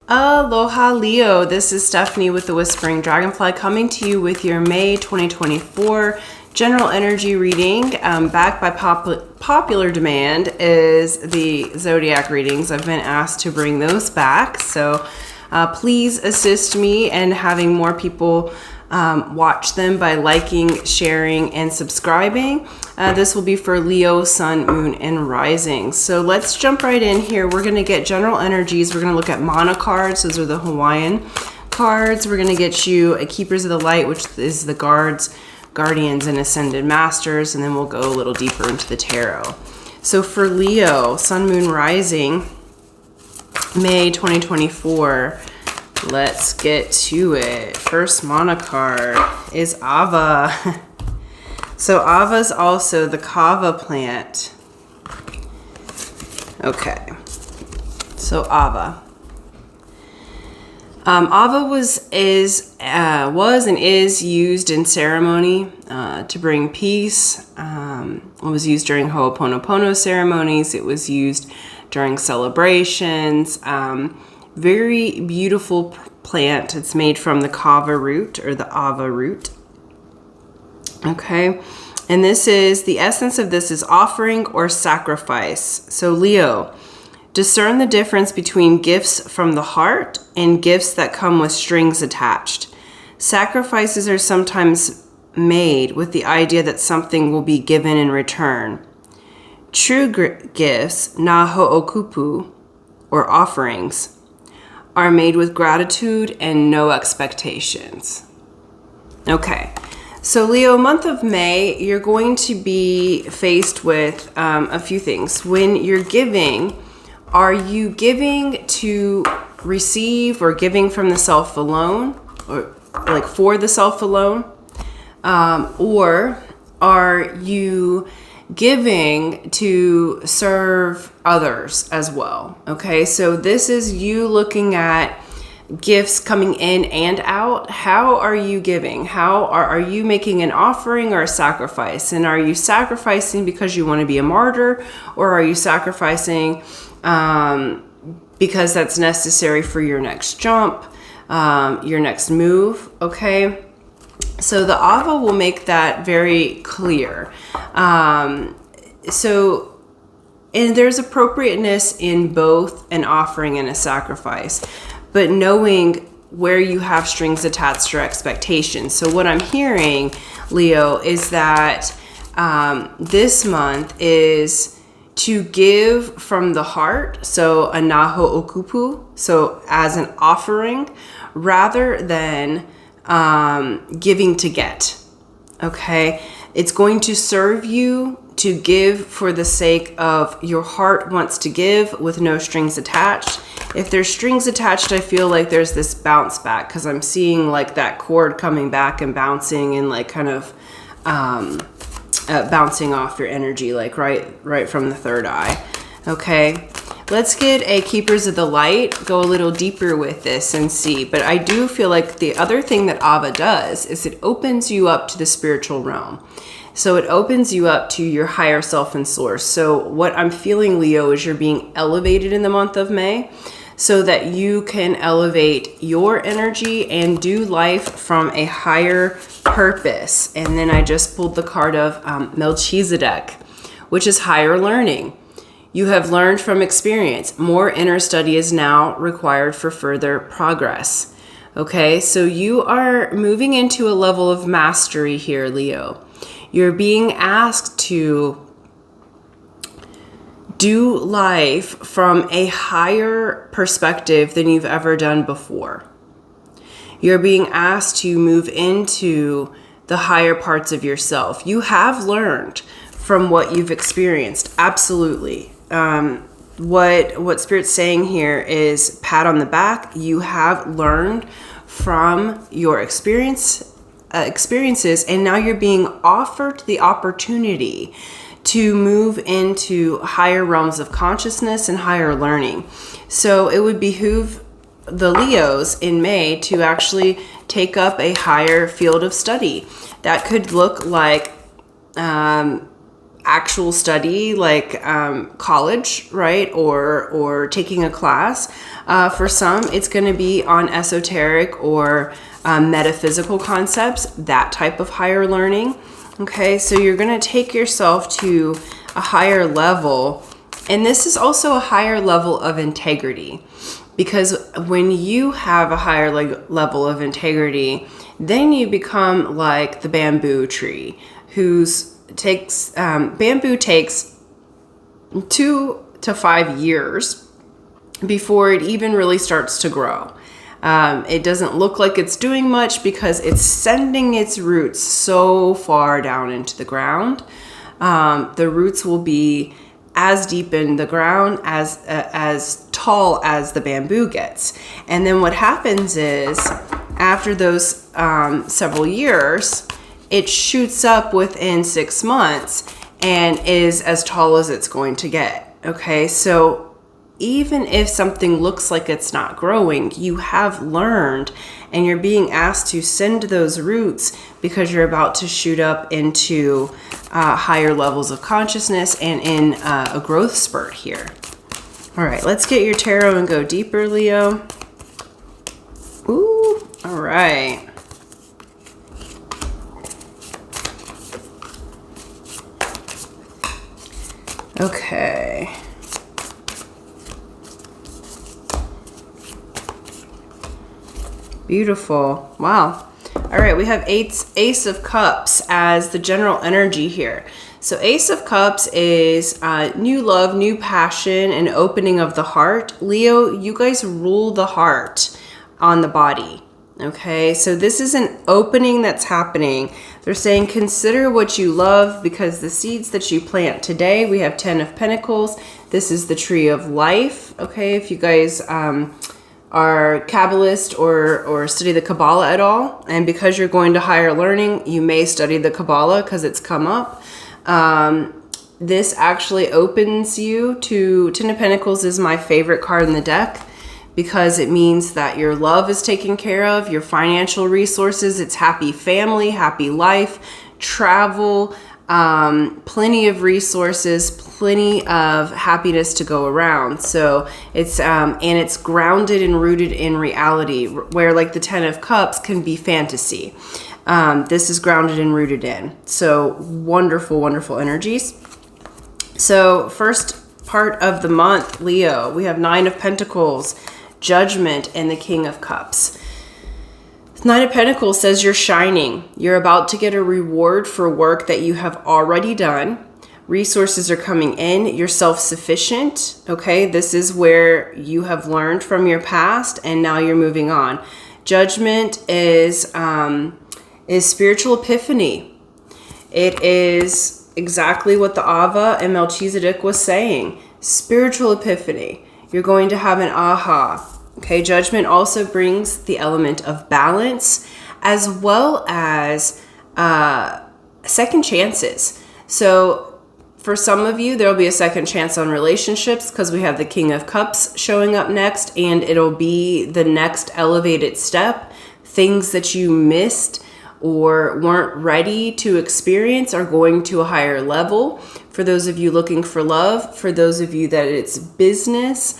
Aloha Leo, this is Stephanie with the Whispering Dragonfly coming to you with your May 2024 general energy reading. Backed by popular demand is the zodiac readings. I've been asked to bring those back, so please assist me in having more people watch them by liking, sharing, and subscribing. This will be for Leo, Sun, Moon, and Rising. So let's jump right in here. We're going to get general energies. We're going to look at mana cards. Those are the Hawaiian cards. We're going to get you a Keepers of the Light, which is the Guardians, and Ascended Masters, and then we'll go a little deeper into the tarot. So for Leo, Sun, Moon, Rising, May 2024, let's get to it. First mana card is Ava. So Ava's also the kava plant. Okay. So Ava. Ava was and is used in ceremony to bring peace. It was used during Ho'oponopono ceremonies. It was used during celebrations. Very beautiful plant. It's made from the kava root or the Ava root. Okay. And this is, the essence of this is offering or sacrifice. So Leo, discern the difference between gifts from the heart and gifts that come with strings attached. Sacrifices are sometimes made with the idea that something will be given in return. True gifts, na ho'okupu, or offerings, are made with gratitude and no expectations. Okay, so Leo, month of May, you're going to be faced with a few things. When you're giving, are you giving to receive or giving from the self alone, or like for the self alone? Or are you giving to serve others as well? Okay, so this is you looking at gifts coming in and out. How are you giving? How are you making an offering or a sacrifice? And are you sacrificing because you want to be a martyr, or are you sacrificing because that's necessary for your next jump, your next move? Okay. So the Ava will make that very clear. And there's appropriateness in both an offering and a sacrifice, but knowing where you have strings attached to expectations. So what I'm hearing, Leo, is that this month is to give from the heart, so a naho okupu, so as an offering, rather than giving to get. Okay, it's going to serve you to give for the sake of your heart wants to give with no strings attached. If there's strings attached, I feel like there's this bounce back, because I'm seeing like that cord coming back and bouncing and like kind of bouncing off your energy, like right from the third eye. Okay, let's get a Keepers of the Light, go a little deeper with this and see. But I do feel like the other thing that Ava does is it opens you up to the spiritual realm. So it opens you up to your higher self and source. So what I'm feeling, Leo, is you're being elevated in the month of May so that you can elevate your energy and do life from a higher purpose. And then I just pulled the card of Melchizedek, which is higher learning. You have learned from experience. More inner study is now required for further progress. Okay, so you are moving into a level of mastery here, Leo. You're being asked to do life from a higher perspective than you've ever done before. You're being asked to move into the higher parts of yourself. You have learned from what you've experienced, absolutely. What Spirit's saying here is pat on the back. You have learned from your experiences, and now you're being offered the opportunity to move into higher realms of consciousness and higher learning. So it would behoove the Leos in May to actually take up a higher field of study. That could look like actual study like college, right? Or taking a class. For some, it's going to be on esoteric or metaphysical concepts, that type of higher learning. Okay, so you're going to take yourself to a higher level. And this is also a higher level of integrity, because when you have a higher level of integrity, then you become like the bamboo tree, bamboo takes 2 to 5 years before it even really starts to grow. It doesn't look like it's doing much because it's sending its roots so far down into the ground. The roots will be as deep in the ground as tall as the bamboo gets. And then what happens is, after those several years, it shoots up within 6 months and is as tall as it's going to get. Okay, so even if something looks like it's not growing, you have learned, and you're being asked to send those roots because you're about to shoot up into higher levels of consciousness and in a growth spurt here. All right, let's get your tarot and go deeper, Leo. Ooh, all right. Okay. Beautiful. Wow. All right, we have Ace of Cups as the general energy here. So Ace of Cups is new love, new passion, and opening of the heart. Leo, you guys rule the heart on the body. Okay, so this is an opening that's happening. They're saying consider what you love, because the seeds that you plant today, we have 10 of Pentacles. This is the tree of life. Okay, if you guys are Kabbalist or study the Kabbalah at all, and because you're going to higher learning, you may study the Kabbalah because it's come up. This actually opens you to 10 of Pentacles is my favorite card in the deck, because it means that your love is taken care of, your financial resources, it's happy family, happy life, travel, plenty of resources, plenty of happiness to go around. So it's and it's grounded and rooted in reality, where like the 10 of Cups can be fantasy. This is grounded and rooted in. So wonderful, wonderful energies. So first part of the month, Leo, we have 9 of Pentacles, Judgment, and the King of Cups. 9 of Pentacles says you're shining. You're about to get a reward for work that you have already done. Resources are coming in. You're self-sufficient. Okay, this is where you have learned from your past and now you're moving on. Judgment is spiritual epiphany. It is exactly what the Ava and Melchizedek was saying. Spiritual epiphany. You're going to have an aha. Okay, Judgment also brings the element of balance, as well as second chances. So for some of you, there'll be a second chance on relationships because we have the King of Cups showing up next, and it'll be the next elevated step. Things that you missed or weren't ready to experience are going to a higher level. For those of you looking for love, for those of you that it's business,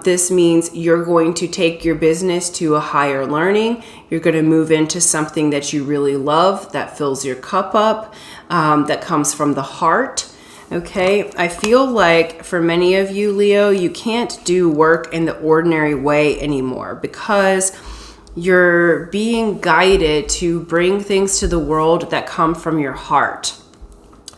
this means you're going to take your business to a higher learning. You're going to move into something that you really love, that fills your cup up, that comes from the heart. Okay, I feel like for many of you, Leo, you can't do work in the ordinary way anymore because you're being guided to bring things to the world that come from your heart.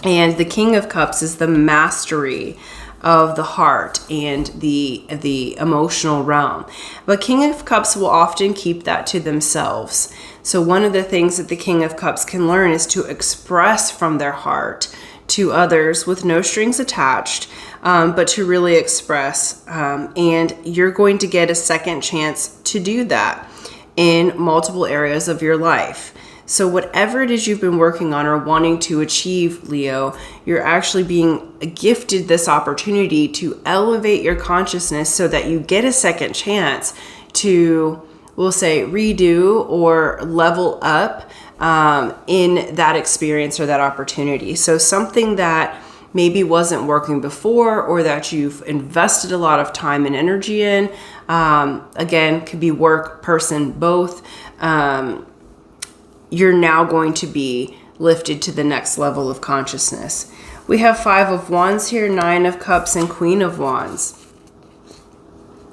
And the King of Cups is the mastery of the heart and the emotional realm. But King of Cups will often keep that to themselves. So one of the things that the King of Cups can learn is to express from their heart to others with no strings attached, but to really express. And you're going to get a second chance to do that in multiple areas of your life. So whatever it is you've been working on or wanting to achieve, Leo, you're actually being gifted this opportunity to elevate your consciousness so that you get a second chance to, we'll say, redo or level up in that experience or that opportunity. So something that maybe wasn't working before, or that you've invested a lot of time and energy in. Again, could be work, person, both. You're now going to be lifted to the next level of consciousness. We have 5 of Wands here, 9 of Cups, and Queen of Wands.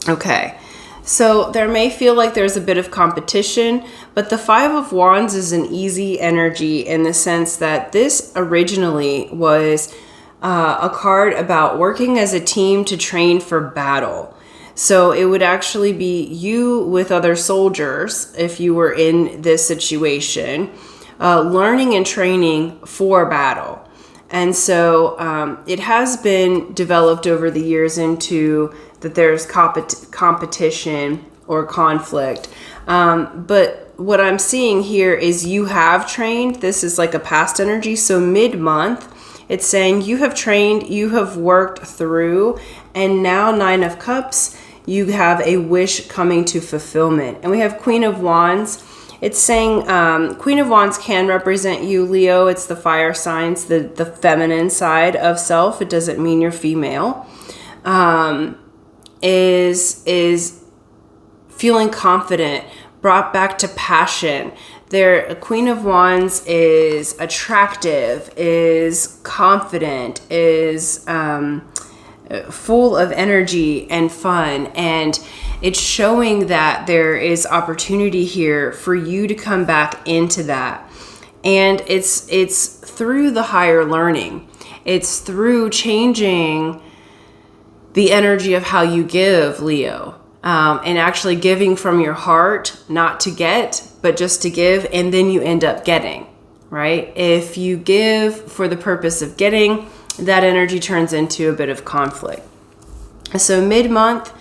Okay, so there may feel like there's a bit of competition, but the 5 of Wands is an easy energy in the sense that this originally was a card about working as a team to train for battle. So it would actually be you with other soldiers, if you were in this situation, learning and training for battle. And so it has been developed over the years into that there's competition or conflict. But what I'm seeing here is you have trained. This is like a past energy. So mid-month, it's saying you have trained, you have worked through, and now 9 of Cups, you have a wish coming to fulfillment. And we have Queen of Wands. It's saying Queen of Wands can represent you, Leo. It's the fire signs, the feminine side of self. It doesn't mean you're female. Is feeling confident, brought back to passion. A Queen of Wands is attractive, is confident, is full of energy and fun, and it's showing that there is opportunity here for you to come back into that. And it's through the higher learning. It's through changing the energy of how you give, Leo. And actually giving from your heart, not to get, but just to give, and then you end up getting, right? If you give for the purpose of getting, that energy turns into a bit of conflict. So mid-month,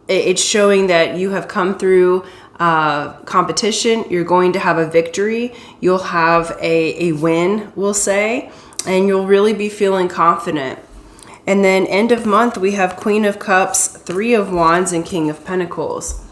it's showing that you have come through competition. You're going to have a victory. You'll have a win, we'll say, and you'll really be feeling confident. And then end of month, we have Queen of Cups, 3 of Wands, and King of Pentacles.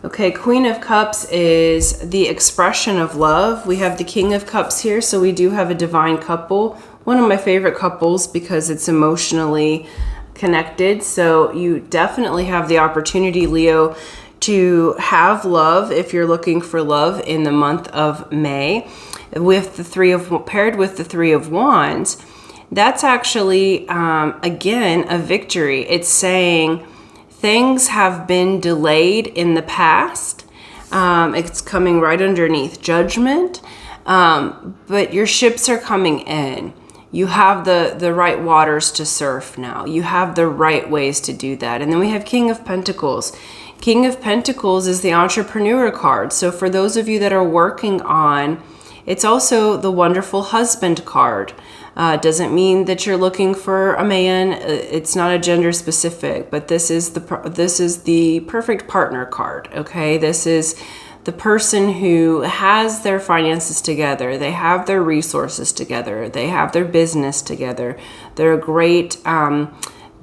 Okay, Queen of Cups is the expression of love. We have the King of Cups here, so we do have a divine couple. One of my favorite couples because it's emotionally connected. So you definitely have the opportunity, Leo, to have love if you're looking for love in the month of May. With the paired with the 3 of Wands, that's actually, again, a victory. It's saying things have been delayed in the past. It's coming right underneath judgment, but your ships are coming in. You have the right waters to surf now. You have the right ways to do that. And then we have King of Pentacles. King of Pentacles is the entrepreneur card. So for those of you that are working on, it's also the wonderful husband card. Doesn't mean that you're looking for a man. It's not a gender specific, but this is the perfect partner card. Okay, this is the person who has their finances together. They have their resources together. They have their business together. They're a great,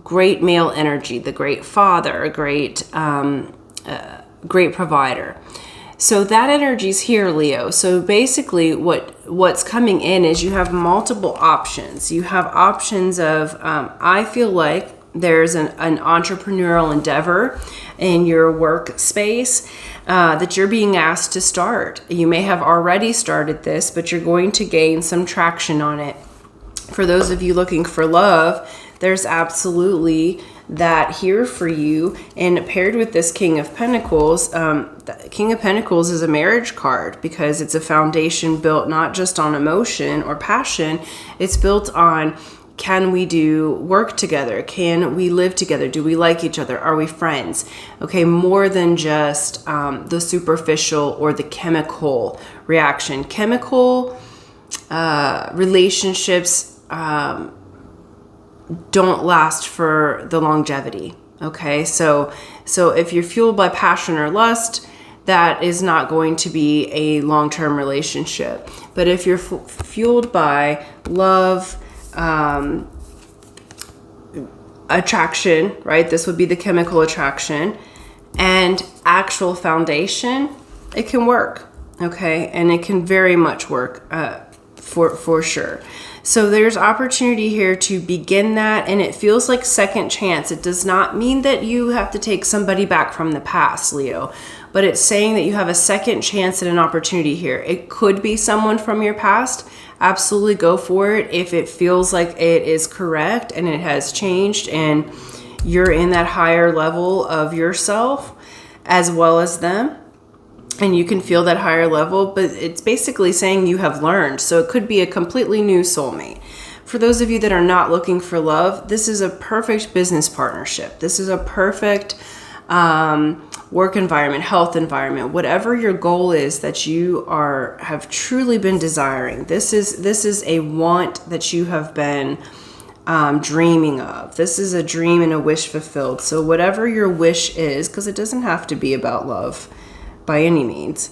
great male energy. The great father, a great, great provider. So that energy's here, Leo. So basically what's coming in is you have multiple options. You have options of, I feel like there's an entrepreneurial endeavor in your workspace that you're being asked to start. You may have already started this, but you're going to gain some traction on it. For those of you looking for love, there's absolutely that here for you. And paired with this King of Pentacles, King of Pentacles is a marriage card because it's a foundation built not just on emotion or passion, it's built on, can we do work together? Can we live together? Do we like each other? Are we friends? Okay, more than just the superficial or the chemical reaction. Chemical relationships don't last for the longevity. Okay, so if you're fueled by passion or lust, that is not going to be a long-term relationship. But if you're fueled by love, attraction, right? This would be the chemical attraction, and actual foundation, it can work. Okay, and it can very much work for sure. So there's opportunity here to begin that, and it feels like second chance. It does not mean that you have to take somebody back from the past, Leo, but it's saying that you have a second chance at an opportunity here. It could be someone from your past. Absolutely go for it if it feels like it is correct and it has changed and you're in that higher level of yourself as well as them. And you can feel that higher level, but it's basically saying you have learned. So it could be a completely new soulmate. For those of you that are not looking for love, this is a perfect business partnership. This is a perfect work environment, health environment, whatever your goal is that you have truly been desiring. This is a want that you have been dreaming of. This is a dream and a wish fulfilled. So whatever your wish is, because it doesn't have to be about love by any means,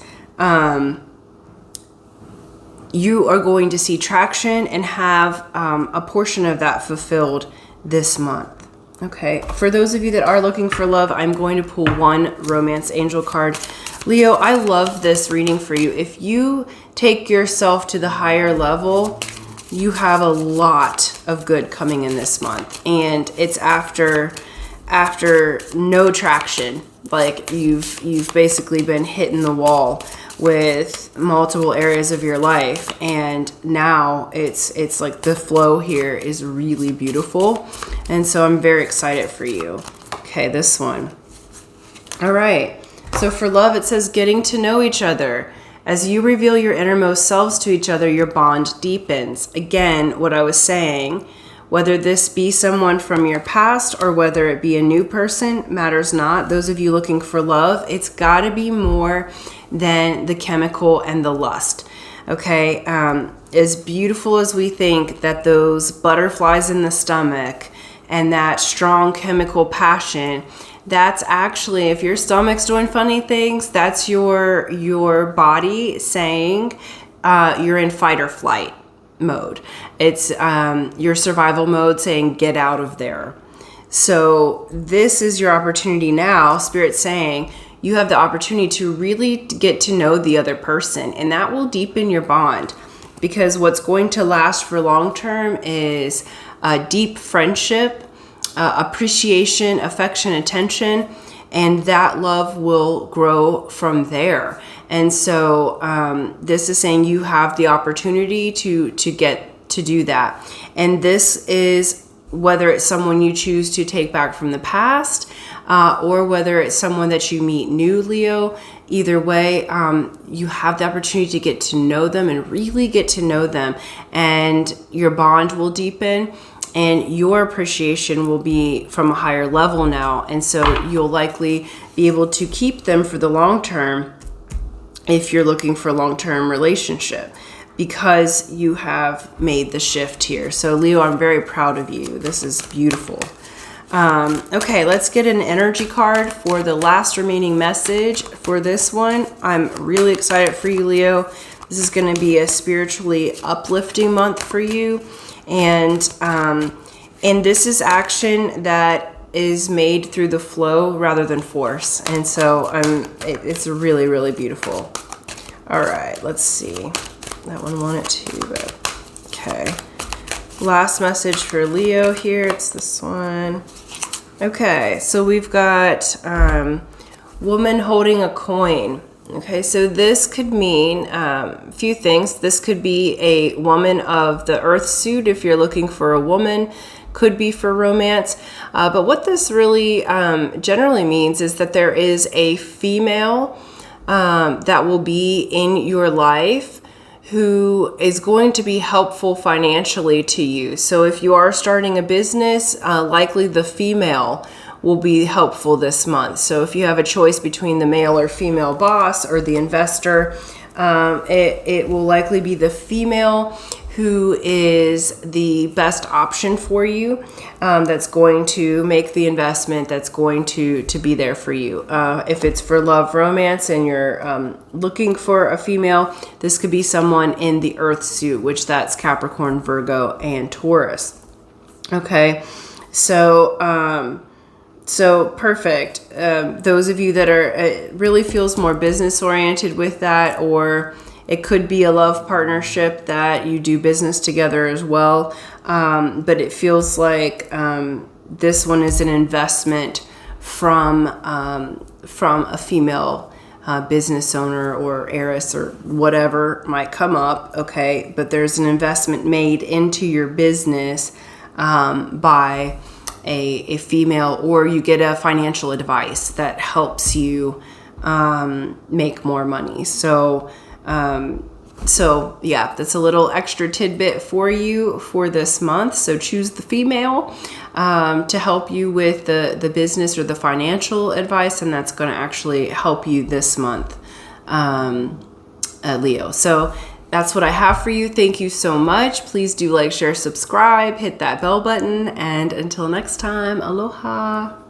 you are going to see traction and have a portion of that fulfilled this month. Okay, for those of you that are looking for love, I'm going to pull one romance angel card. Leo, I love this reading for you. If you take yourself to the higher level, you have a lot of good coming in this month. And it's after no traction. Like you've basically been hitting the wall with multiple areas of your life, and now it's like the flow here is really beautiful, and so I'm very excited for you. Okay, this one. All right, so for love, it says getting to know each other. As you reveal your innermost selves to each other, your bond deepens. Again, what I was saying, whether this be someone from your past or whether it be a new person, matters not. Those of you looking for love, it's got to be more than the chemical and the lust. Okay, as beautiful as we think that those butterflies in the stomach and that strong chemical passion, that's actually, if your stomach's doing funny things, that's your body saying you're in fight or flight mode. It's your survival mode saying get out of there. So this is your opportunity now. Spirit saying you have the opportunity to really get to know the other person, and that will deepen your bond, because what's going to last for long term is a deep friendship, appreciation, affection, attention, and that love will grow from there. And so this is saying you have the opportunity to get to do that. And this is whether it's someone you choose to take back from the past or whether it's someone that you meet new, Leo. Either way, you have the opportunity to get to know them and really get to know them, and your bond will deepen and your appreciation will be from a higher level now. And so you'll likely be able to keep them for the long term if you're looking for a long-term relationship, because you have made the shift here. So Leo, I'm very proud of you. This is beautiful. Okay, let's get an energy card for the last remaining message for this one. I'm really excited for you, Leo. This is going to be a spiritually uplifting month for you. And this is action that is made through the flow rather than force. And so it's really, really beautiful. All right, let's see. That one wanted to, but okay. Last message for Leo here. It's this one. Okay, so we've got woman holding a coin. Okay, so this could mean a few things. This could be a woman of the earth suit if you're looking for a woman. Could be for romance. But what this really generally means is that there is a female that will be in your life who is going to be helpful financially to you. So if you are starting a business, likely the female will be helpful this month. So if you have a choice between the male or female boss or the investor, it will likely be the female who is the best option for you, that's going to make the investment, that's going to be there for you. If it's for love, romance, and you're looking for a female, this could be someone in the earth suit, which that's Capricorn, Virgo, and Taurus. Okay, so perfect. Those of you that are, it really feels more business oriented with that, or It could be a love partnership that you do business together as well. But it feels like this one is an investment from a female business owner or heiress or whatever might come up, okay? But there's an investment made into your business by a female, or you get a financial advice that helps you make more money. So yeah, that's a little extra tidbit for you for this month. So choose the female to help you with the business or the financial advice, and that's going to actually help you this month, Leo. So that's what I have for you. Thank you so much. Please do like, share, subscribe, hit that bell button, and until next time, aloha.